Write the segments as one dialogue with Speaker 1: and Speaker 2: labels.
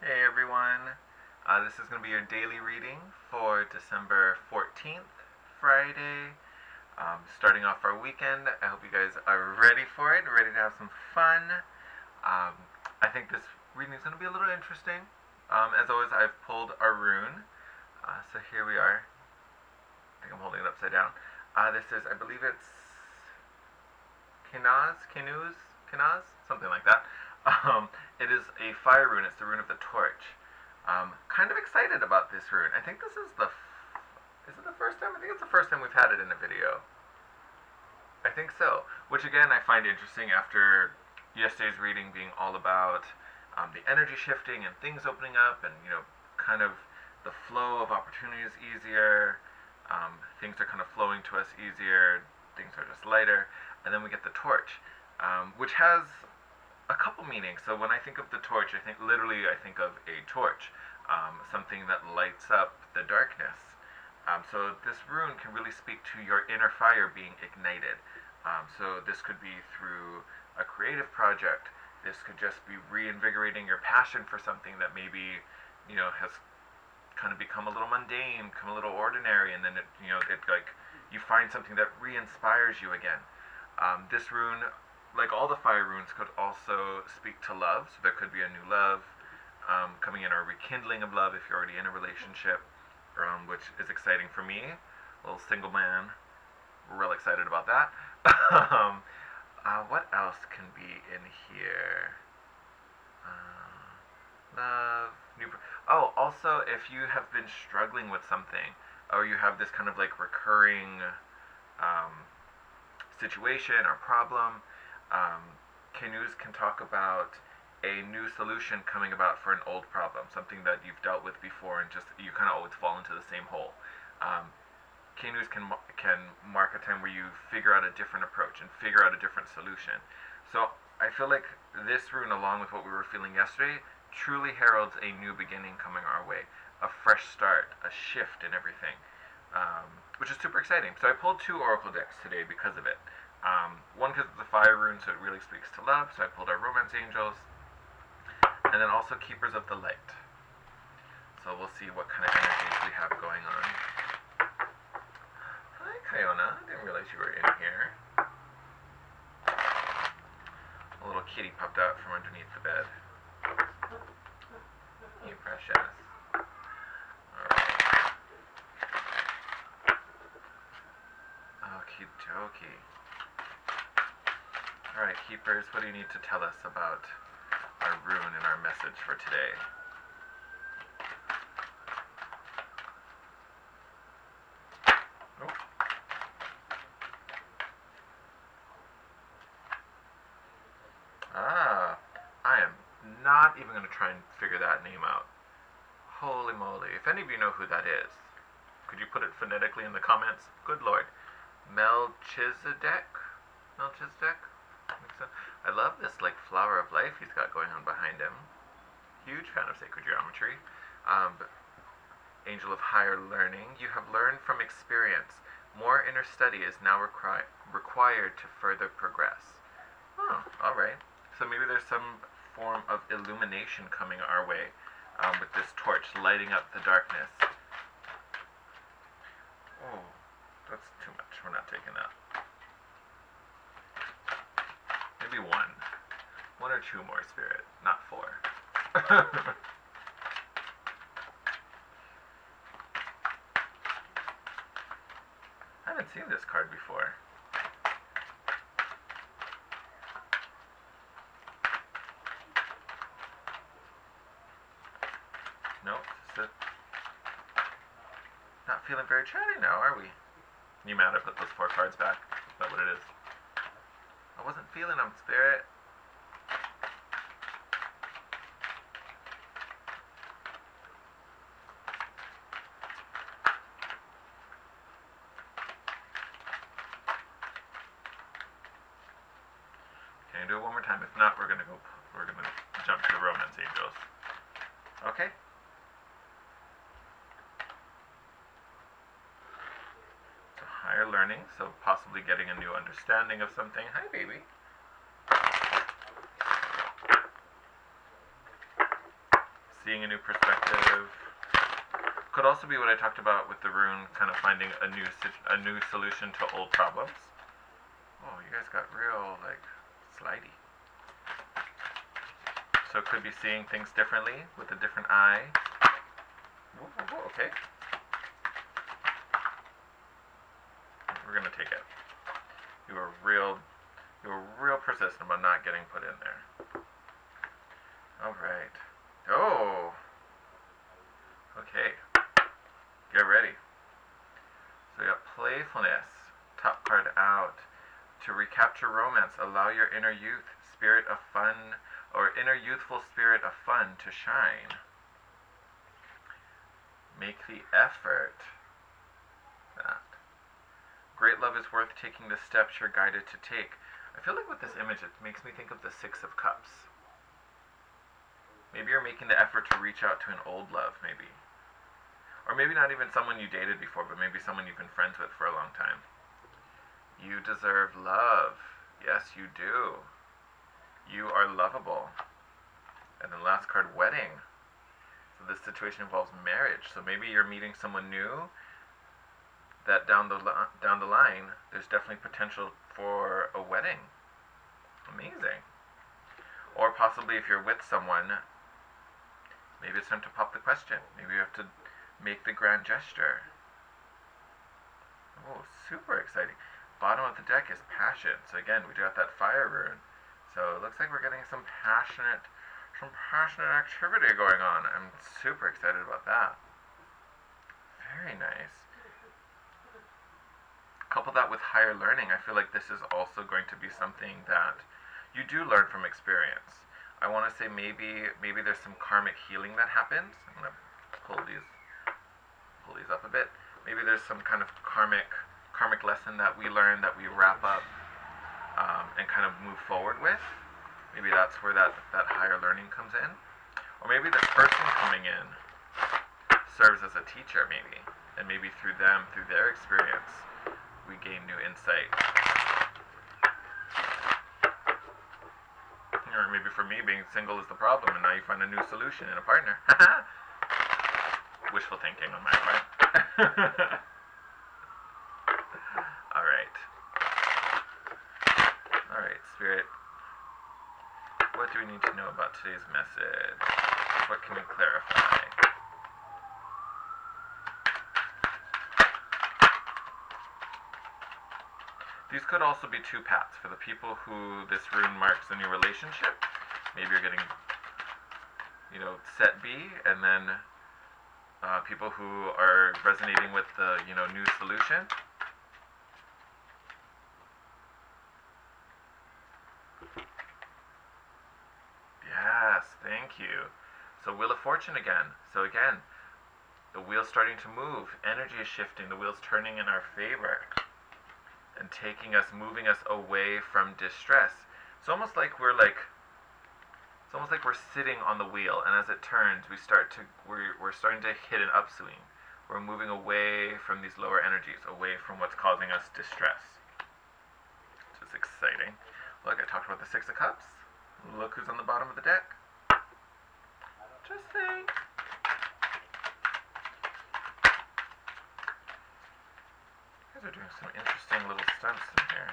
Speaker 1: Hey everyone, this is going to be your daily reading for December 14th, Friday. Starting off our weekend. I hope you guys are ready for it, ready to have some fun. I think this reading is going to be a little interesting. As always, I've pulled a rune. So here we are. I think I'm holding it upside down. This is, I believe it's Kinaz, something like that. It is a fire rune. It's the rune of the torch. Kind of excited about this rune. I think this is is it the first time? I think it's the first time we've had it in a video. I think so. Which again, I find interesting after yesterday's reading being all about the energy shifting and things opening up, and kind of the flow of opportunities easier. Things are kind of flowing to us easier. Things are just lighter, and then we get the torch, which has a couple meanings. So when I think of the torch, I think of a torch, something that lights up the darkness. So this rune can really speak to your inner fire being ignited. So this could be through a creative project. This could just be reinvigorating your passion for something that maybe has kind of become a little mundane, become a little ordinary, and then you find something that re-inspires you again. This rune, like all the fire runes, could also speak to love. So there could be a new love coming in, or a rekindling of love if you're already in a relationship, which is exciting for me. A little single man, real excited about that. What else can be in here? Love, also, if you have been struggling with something, or you have this kind of like recurring situation or problem, canoes can talk about a new solution coming about for an old problem, something that you've dealt with before, and just you kind of always fall into the same hole. Canoes can mark a time where you figure out a different approach and figure out a different solution. So I feel like this rune, along with what we were feeling yesterday, truly heralds a new beginning coming our way, a fresh start, a shift in everything, which is super exciting. So I pulled two oracle decks today because of it. One because it's a fire rune, so it really speaks to love, so I pulled our romance angels, and then also keepers of the light. So we'll see what kind of energies we have going on. Hi, Kiona. Didn't realize you were in here. A little kitty popped out from underneath the bed. You precious. Alright. Okie dokie. Alright, keepers, what do you need to tell us about our rune and our message for today? I am not even going to try and figure that name out. Holy moly. If any of you know who that is, could you put it phonetically in the comments? Good lord. Melchizedek? Melchizedek? I love this like flower of life he's got going on behind him. Huge fan of sacred geometry. Angel of higher learning. You have learned from experience. More inner study is now required to further progress. Oh, alright. So maybe there's some form of illumination coming our way with this torch lighting up the darkness. Oh, that's too much. We're not taking that. Maybe one. One or two more, Spirit. Not four. I haven't seen this card before. Nope. Not feeling very chatty now, are we? You mad I put those four cards back? Is that what it is? I wasn't feeling them, Spirit. Can you do it one more time? If not, we're gonna jump to the romance angels. Okay? So higher learning, so possibly getting a new understanding of something. Hi, baby. seeing a new perspective. Could also be what I talked about with the rune, kind of finding a new solution to old problems. Oh, you guys got real, like, slidey. So it could be seeing things differently with a different eye. Whoa, whoa, whoa, okay. We're gonna take it. You were real persistent about not getting put in there. All right. Oh. Okay. Get ready. So we got playfulness. Top card out. To recapture romance, allow your inner youth, spirit of fun, or inner youthful spirit of fun to shine. Make the effort. That. Great love is worth taking the steps you're guided to take. I feel like with this image, it makes me think of the Six of Cups. Maybe you're making the effort to reach out to an old love, maybe. Or maybe not even someone you dated before, but maybe someone you've been friends with for a long time. You deserve love. Yes, you do. You are lovable. And then last card, wedding. So this situation involves marriage. So maybe you're meeting someone new that down the line, there's definitely potential for a wedding. Amazing. Or possibly if you're with someone, maybe it's time to pop the question. Maybe you have to make the grand gesture. Oh, super exciting. Bottom of the deck is passion. So again, we got that fire rune. So it looks like we're getting some passionate activity going on. I'm super excited about that. Very nice. Couple that with higher learning, I feel like this is also going to be something that you do learn from experience. I want to say maybe there's some karmic healing that happens. I'm going to pull these up a bit. Maybe there's some kind of karmic lesson that we learn, that we wrap up and kind of move forward with. Maybe that's where that higher learning comes in. Or maybe this person coming in serves as a teacher, maybe. And maybe through them, through their experience, we gain new insight. Or maybe for me, being single is the problem, and now you find a new solution in a partner. Wishful thinking on my part. Alright, Spirit. What do we need to know about today's message? What can we clarify? These could also be two paths for the people who this rune marks a new relationship. Maybe you're getting, set B, and then people who are resonating with the, new solution. Yes, thank you. So Wheel of Fortune again. So again, the wheel's starting to move. Energy is shifting. The wheel's turning in our favor. And moving us away from distress. It's almost like we're sitting on the wheel, and as it turns, we're starting to hit an upswing. We're moving away from these lower energies, away from what's causing us distress. Which is exciting. Look, I talked about the Six of Cups. Look who's on the bottom of the deck. Just saying. Are doing some interesting little stunts in here.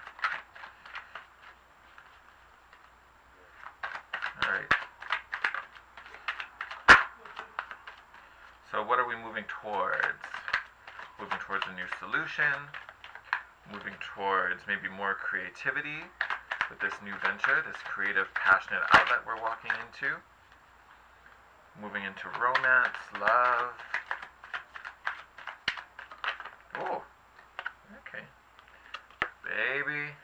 Speaker 1: Alright. So what are we moving towards? Moving towards a new solution. Moving towards maybe more creativity with this new venture, this creative, passionate outlet we're walking into. Moving into romance, love. Oh. Okay. Baby.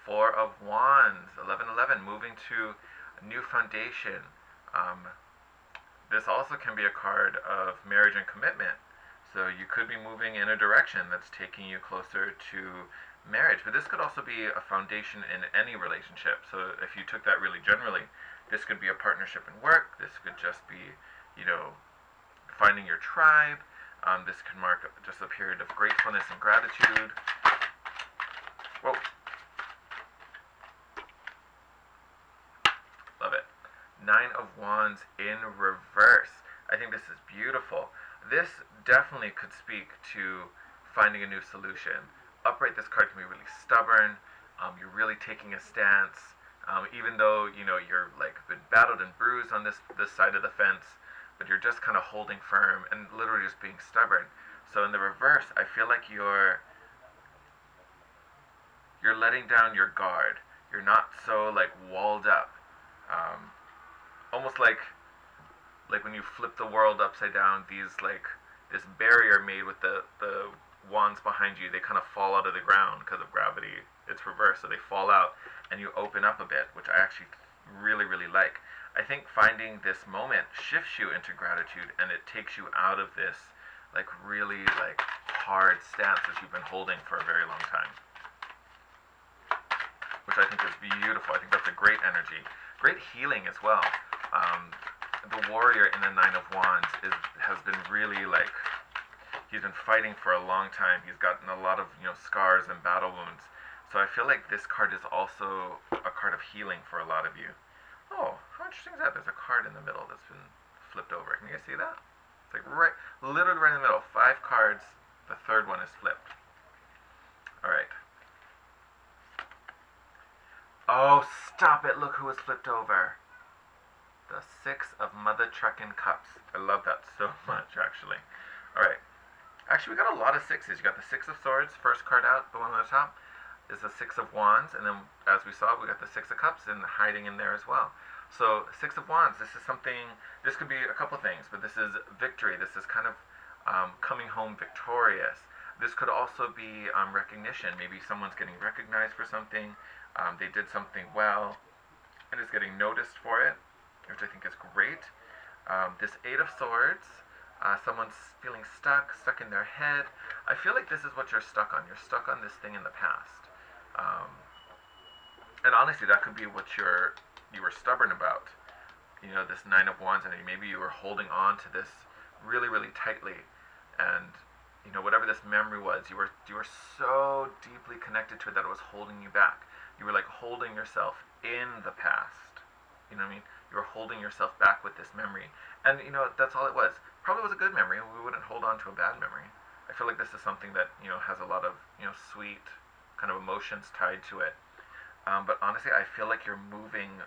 Speaker 1: Four of Wands. 11-11. Moving to a new foundation. This also can be a card of marriage and commitment. So you could be moving in a direction that's taking you closer to marriage. But this could also be a foundation in any relationship. So if you took that really generally, this could be a partnership in work. This could just be, finding your tribe. This could mark just a period of gratefulness and gratitude. Whoa. Love it. Nine of Wands in reverse. I think this is beautiful. This definitely could speak to finding a new solution. Upright, this card can be really stubborn. You're really taking a stance. Even though, you're like been battled and bruised on this side of the fence, but you're just kind of holding firm and literally just being stubborn. So in the reverse, I feel like you're letting down your guard. You're not so like walled up. Almost like when you flip the world upside down, this barrier made with the wands behind you, they kind of fall out of the ground because of gravity. It's reversed, so they fall out and you open up a bit, which I actually really, really like. I think finding this moment shifts you into gratitude, and it takes you out of this really hard stance that you've been holding for a very long time, which I think is beautiful. I think that's a great energy, great healing as well. The warrior in the Nine of Wands has been really he's been fighting for a long time. He's gotten a lot of scars and battle wounds. So I feel like this card is also a card of healing for a lot of you. Oh, how interesting is that? There's a card in the middle that's been flipped over. Can you guys see that? It's literally right in the middle. 5 cards. The third one is flipped. All right. Oh, stop it. Look who was flipped over. The 6 of Mother Truckin' Cups. I love that so much, actually. All right. Actually, we got a lot of 6s. You got the 6 of Swords, first card out, the one on the top is the 6 of Wands, and then as we saw, we got the 6 of Cups and hiding in there as well. So 6 of Wands, this is something, this could be a couple things, but this is victory. This is kind of coming home victorious. This could also be recognition. Maybe someone's getting recognized for something. They did something well and is getting noticed for it, which I think is great. This 8 of Swords, someone's feeling stuck in their head. I feel like this is what you're stuck on. You're stuck on this thing in the past. And honestly, that could be what you were stubborn about. This 9 of Wands, and maybe you were holding on to this really, really tightly. And, whatever this memory was, you were so deeply connected to it that it was holding you back. You were holding yourself in the past. You know what I mean? You were holding yourself back with this memory. And, that's all it was. Probably was a good memory. We wouldn't hold on to a bad memory. I feel like this is something that, has a lot of, sweet kind of emotions tied to it. But honestly, I feel like you're moving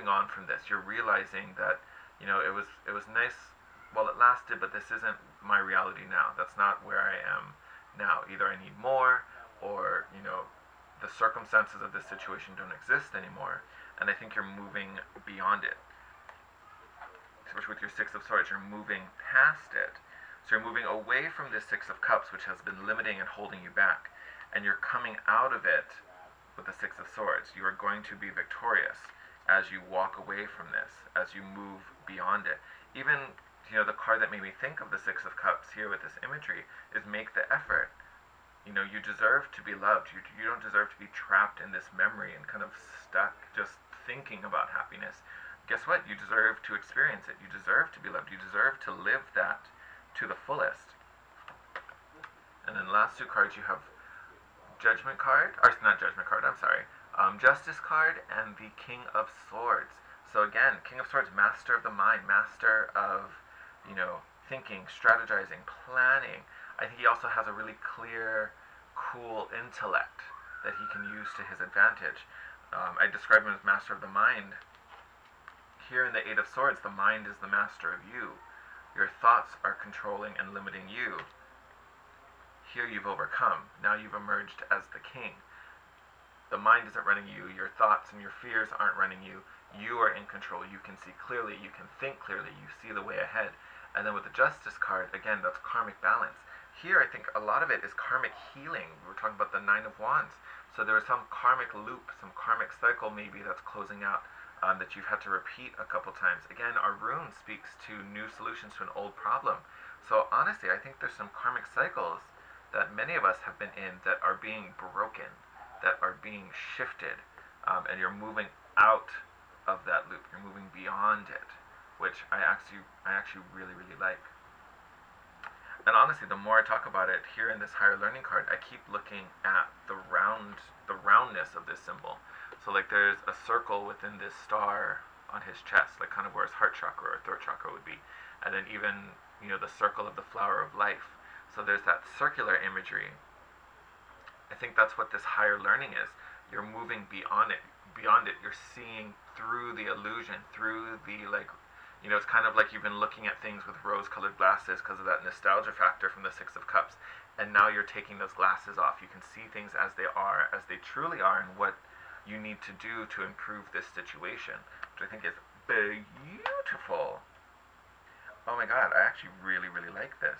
Speaker 1: on from this. You're realizing that, it was nice while it lasted, but this isn't my reality now. That's not where I am now. Either I need more, or, the circumstances of this situation don't exist anymore. And I think you're moving beyond it. Especially with your 6 of Swords, you're moving past it. So you're moving away from this 6 of Cups, which has been limiting and holding you back. And you're coming out of it with the 6 of Swords. You are going to be victorious as you walk away from this, as you move beyond it. Even, the card that made me think of the 6 of Cups here with this imagery is make the effort. You deserve to be loved. You don't deserve to be trapped in this memory and kind of stuck just thinking about happiness. Guess what? You deserve to experience it. You deserve to be loved. You deserve to live that to the fullest. And then last 2 cards, you have Judgment card, or not Judgment card, I'm sorry, Justice card and the King of Swords. So again, King of Swords, master of the mind, master of, thinking, strategizing, planning. I think he also has a really clear, cool intellect that he can use to his advantage. I describe him as master of the mind. Here in the 8 of Swords, the mind is the master of you. Your thoughts are controlling and limiting you. Here you've overcome. Now you've emerged as the king. The mind isn't running you. Your thoughts and your fears aren't running you. You are in control. You can see clearly. You can think clearly. You see the way ahead. And then with the Justice card, again, that's karmic balance. Here, I think a lot of it is karmic healing. We were talking about the 9 of Wands. So there is some karmic loop, some karmic cycle maybe that's closing out, that you've had to repeat a couple times. Again, our rune speaks to new solutions to an old problem. So honestly, I think there's some karmic cycles that many of us have been in that are being broken, that are being shifted, and you're moving out of that loop. You're moving beyond it, which I actually really, really like. And honestly, the more I talk about it here in this higher learning card, I keep looking at the roundness of this symbol. So there's a circle within this star on his chest, like kind of where his heart chakra or throat chakra would be. And then even, the circle of the flower of life. So there's that circular imagery. I think that's what this higher learning is. You're moving beyond it. Beyond it, you're seeing through the illusion, through the it's kind of like you've been looking at things with rose-colored glasses because of that nostalgia factor from the Six of Cups, and now you're taking those glasses off. You can see things as they are, as they truly are, and what you need to do to improve this situation, which I think is beautiful. Oh my God, I actually really, really like this.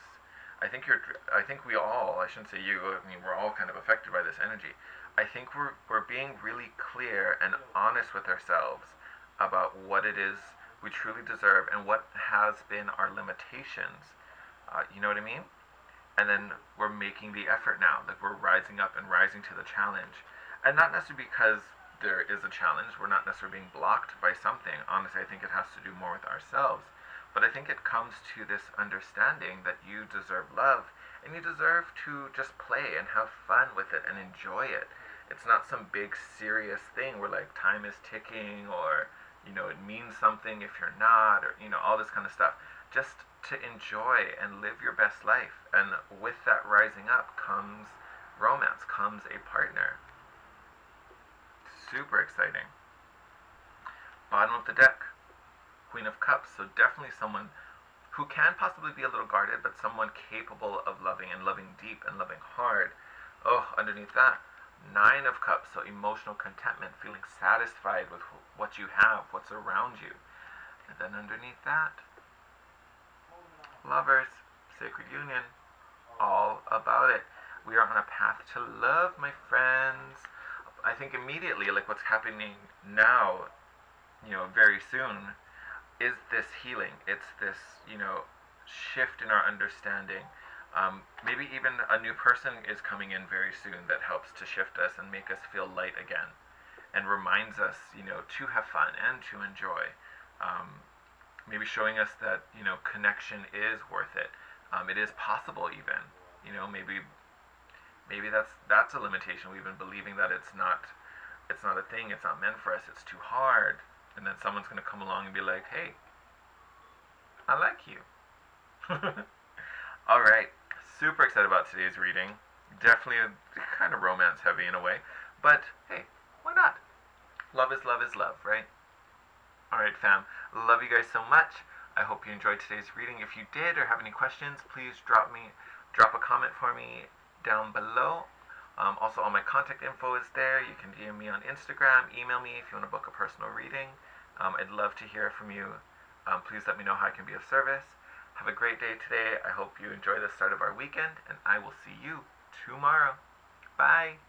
Speaker 1: I think we all, I shouldn't say you, I mean, we're all kind of affected by this energy. I think we're being really clear and honest with ourselves about what it is we truly deserve and what has been our limitations. You know what I mean? And then we're making the effort now. Like, we're rising up and rising to the challenge. And not necessarily because there is a challenge. We're not necessarily being blocked by something. Honestly, I think it has to do more with ourselves. But I think it comes to this understanding that you deserve love and you deserve to just play and have fun with it and enjoy it. It's not some big serious thing where like time is ticking or it means something if you're not, or all this kind of stuff. Just to enjoy and live your best life. And with that rising up comes romance, comes a partner. Super exciting. Bottom of the deck, Queen of Cups. So definitely someone who can possibly be a little guarded, but someone capable of loving and loving deep and loving hard. Oh, underneath that, Nine of Cups. So emotional contentment, feeling satisfied with what you have, what's around you. And then underneath that, Lovers, Sacred Union, all about it. We are on a path to love, my friends. I think immediately, like what's happening now, very soon, is this healing. It's this, shift in our understanding. Maybe even a new person is coming in very soon that helps to shift us and make us feel light again and reminds us, to have fun and to enjoy. Maybe showing us that, connection is worth it. It is possible even. Maybe that's a limitation. We've been believing that it's not a thing, it's not meant for us, it's too hard. And then someone's gonna come along and be like, hey, I like you. Alright, super excited about today's reading. Definitely kind of romance heavy in a way. But hey, why not? Love is love is love, right? Alright fam, love you guys so much. I hope you enjoyed today's reading. If you did or have any questions, please drop a comment for me down below. Also, all my contact info is there. You can DM me on Instagram, email me if you want to book a personal reading. I'd love to hear from you. Please let me know how I can be of service. Have a great day today. I hope you enjoy the start of our weekend, and I will see you tomorrow. Bye.